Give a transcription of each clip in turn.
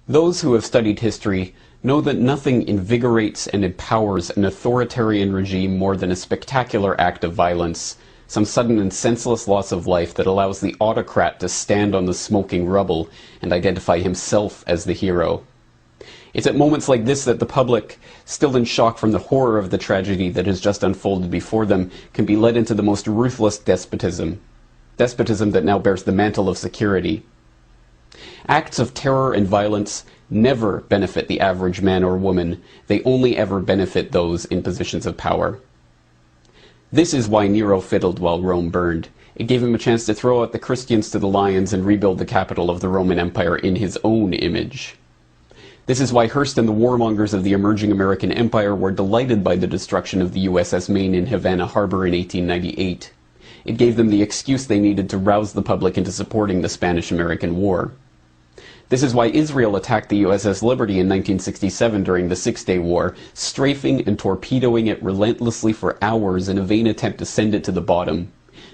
Those who have studied history know that nothing invigorates and empowers an authoritarian regime more than a spectacular act of violence, some sudden and senseless loss of life that allows the autocrat to stand on the smoking rubble and identify himself as the hero. It's at moments like this that the public, still in shock from the horror of the tragedy that has just unfolded before them, can be led into the most ruthless despotism that now bears the mantle of security. Acts of terror and violence never benefit the average man or woman. They only ever benefit those in positions of power. This is why Nero fiddled while Rome burned. It gave him a chance to throw out the Christians to the lions and rebuild the capital of the Roman Empire in his own image. This is why Hearst and the warmongers of the emerging American Empire were delighted by the destruction of the USS Maine in Havana Harbor in 1898. It gave them the excuse they needed to rouse the public into supporting the Spanish-American War. This is why Israel attacked the USS Liberty in 1967 during the Six-Day War, strafing and torpedoing it relentlessly for hours in a vain attempt to send it to the bottom.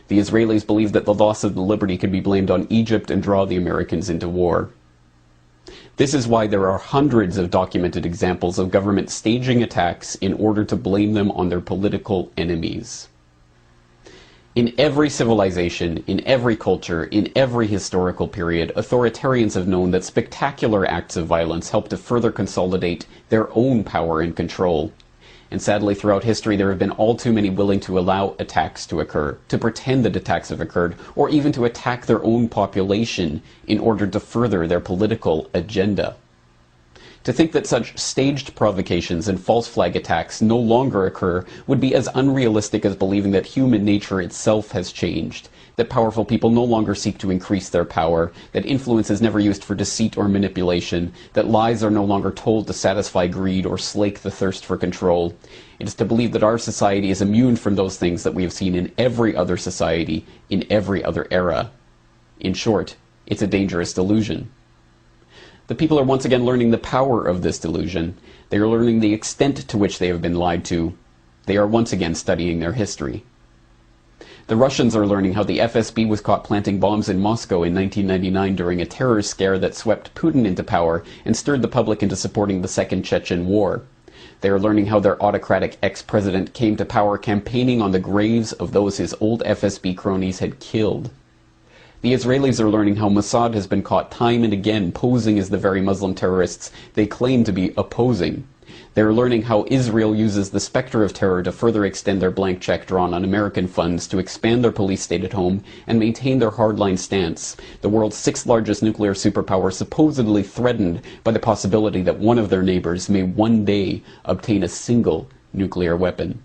The Israelis believed that the loss of the Liberty could be blamed on Egypt and draw the Americans into war. This is why there are hundreds of documented examples of government staging attacks in order to blame them on their political enemies. In every civilization, in every culture, in every historical period, authoritarians have known that spectacular acts of violence help to further consolidate their own power and control. And sadly, throughout history, there have been all too many willing to allow attacks to occur, to pretend that attacks have occurred, or even to attack their own population in order to further their political agenda. To think that such staged provocations and false flag attacks no longer occur would be as unrealistic as believing that human nature itself has changed, that powerful people no longer seek to increase their power, that influence is never used for deceit or manipulation, that lies are no longer told to satisfy greed or slake the thirst for control. It is to believe that our society is immune from those things that we have seen in every other society, in every other era. In short, it's a dangerous delusion. The people are once again learning the power of this delusion. They are learning the extent to which they have been lied to. They are once again studying their history. The Russians are learning how the FSB was caught planting bombs in Moscow in 1999 during a terror scare that swept Putin into power and stirred the public into supporting the Second Chechen War. They are learning how their autocratic ex-president came to power campaigning on the graves of those his old FSB cronies had killed. The Israelis are learning how Mossad has been caught time and again posing as the very Muslim terrorists they claim to be opposing. They are learning how Israel uses the specter of terror to further extend their blank check drawn on American funds to expand their police state at home and maintain their hardline stance, the world's sixth largest nuclear superpower supposedly threatened by the possibility that one of their neighbors may one day obtain a single nuclear weapon.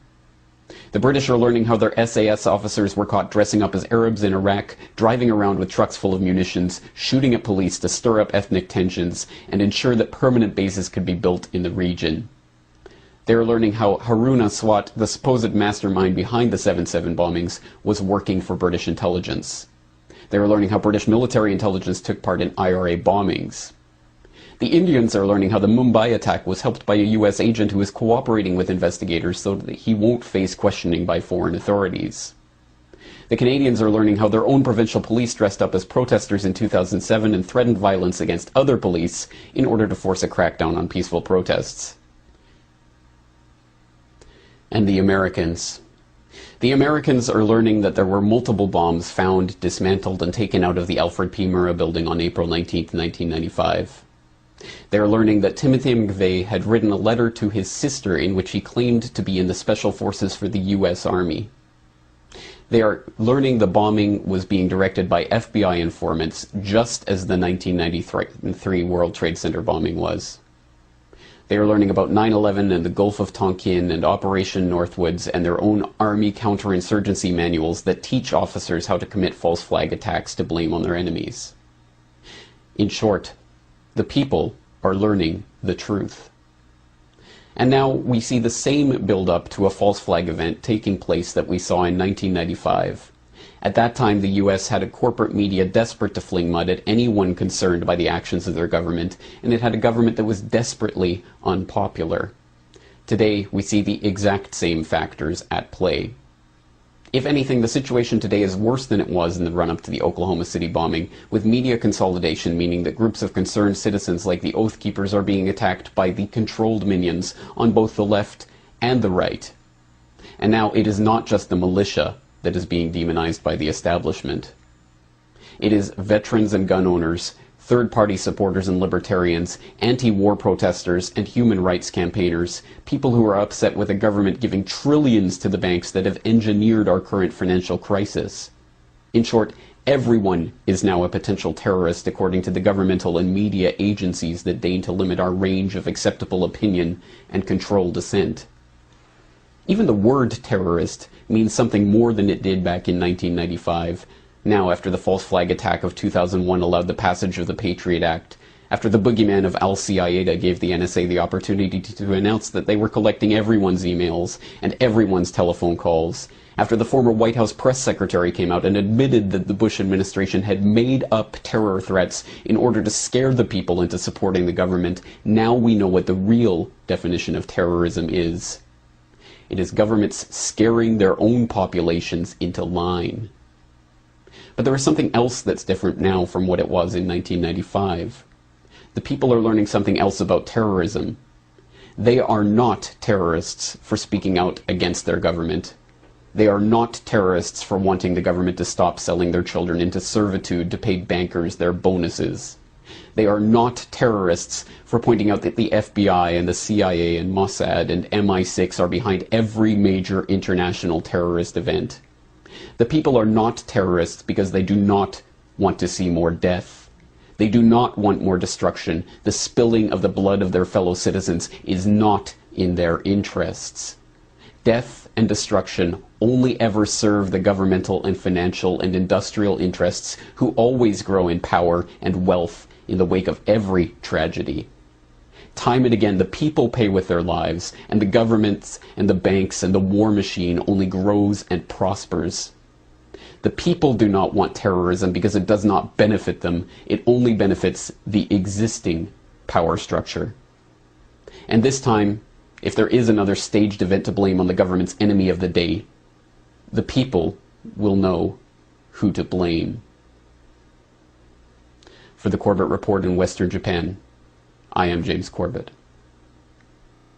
The British are learning how their SAS officers were caught dressing up as Arabs in Iraq, driving around with trucks full of munitions, shooting at police to stir up ethnic tensions, and ensure that permanent bases could be built in the region. They are learning how Harun al-Swat, the supposed mastermind behind the 7/7 bombings, was working for British intelligence. They are learning how British military intelligence took part in IRA bombings. The Indians are learning how the Mumbai attack was helped by a US agent who is cooperating with investigators so that he won't face questioning by foreign authorities. The Canadians are learning how their own provincial police dressed up as protesters in 2007 and threatened violence against other police in order to force a crackdown on peaceful protests. And the Americans. The Americans are learning that there were multiple bombs found, dismantled, and taken out of the Alfred P. Murrah building on April 19, 1995. They are learning that Timothy McVeigh had written a letter to his sister in which he claimed to be in the Special Forces for the U.S. Army. They are learning the bombing was being directed by FBI informants, just as the 1993 World Trade Center bombing was. They are learning about 9/11 and the Gulf of Tonkin and Operation Northwoods and their own Army counterinsurgency manuals that teach officers how to commit false flag attacks to blame on their enemies. In short, the people are learning the truth. And now we see the same build-up to a false flag event taking place that we saw in 1995. At that time, the U.S. had a corporate media desperate to fling mud at anyone concerned by the actions of their government, and it had a government that was desperately unpopular. Today, we see the exact same factors at play. If anything, the situation today is worse than it was in the run-up to the Oklahoma City bombing, with media consolidation meaning that groups of concerned citizens like the Oath Keepers are being attacked by the controlled minions on both the left and the right. And now it is not just the militia that is being demonized by the establishment. It is veterans and gun owners, third-party supporters and libertarians, anti-war protesters and human rights campaigners, people who are upset with a government giving trillions to the banks that have engineered our current financial crisis. In short, everyone is now a potential terrorist according to the governmental and media agencies that deign to limit our range of acceptable opinion and control dissent. Even the word terrorist means something more than it did back in 1995. Now, after the false flag attack of 2001 allowed the passage of the Patriot Act, after the boogeyman of Al-Qaeda gave the NSA the opportunity to announce that they were collecting everyone's emails and everyone's telephone calls, after the former White House press secretary came out and admitted that the Bush administration had made up terror threats in order to scare the people into supporting the government, now we know what the real definition of terrorism is. It is governments scaring their own populations into line. But there is something else that's different now from what it was in 1995. The people are learning something else about terrorism. They are not terrorists for speaking out against their government. They are not terrorists for wanting the government to stop selling their children into servitude to pay bankers their bonuses. They are not terrorists for pointing out that the FBI and the CIA and Mossad and MI6 are behind every major international terrorist event. The people are not terrorists because they do not want to see more death. They do not want more destruction. The spilling of the blood of their fellow citizens is not in their interests. Death and destruction only ever serve the governmental and financial and industrial interests who always grow in power and wealth in the wake of every tragedy. Time and again, the people pay with their lives, and the governments and the banks and the war machine only grows and prospers. The people do not want terrorism because it does not benefit them. It only benefits the existing power structure. And this time, if there is another staged event to blame on the government's enemy of the day, the people will know who to blame. For the Corbett Report in Western Japan, I am James Corbett.